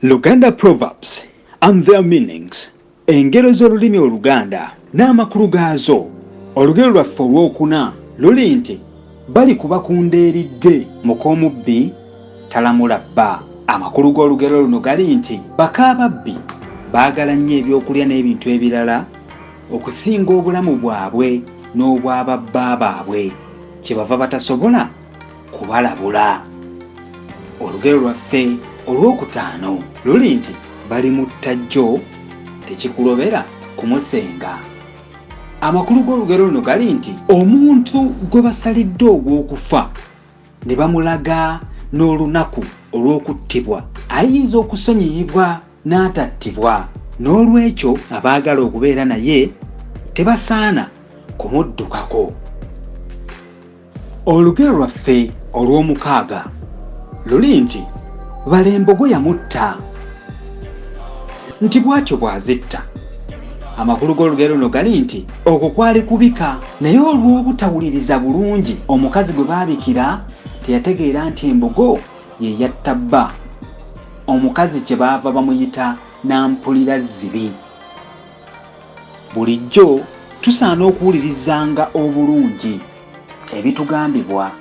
Luganda Proverbs and their meanings. Engero z'olulimi Oluganda n'amakulu gaazo. Olugero lwaffe olwokuna luli nti bali kuba kundeeridde mukoomubbi talamula bba. Amakulu g'olugero luno gali nti bakaababbi baagala nnyo ebyokulya n'ebintu ebirala okusinga obulamu bwabwe n'obw'ababba baabwe kyebava batasobola kubalabula. Olugero lwaffe olwokutaano luli nti bali mu ttajjo tekikulobera kumusenga. Amakulu g'olugero luno gali nti omuntu gwe basalidde ogw'okufa ne bamulaga n'olunaku olw'okuttibwa ayinza okusonyiyibwa n'atattibwa, n'olwekyo abaagala okubeera naye tebasaana kumuddukako. Olugero lwaffe olw'omukaaga luli nti Balembogo yamutta nti bw'atyo bw'azitta. Amakulu g'olugero luno gali nti okwo kwali kubika, naye olw'obutawuliriza bulungi omukazi gwe baabikira teyategeera nti embogo ye yatta bba. Omukazi kyebaava bamuyita nampulira zzibi. Bulijjo tusaana okuwulirizanga obulungi ebitugambibwa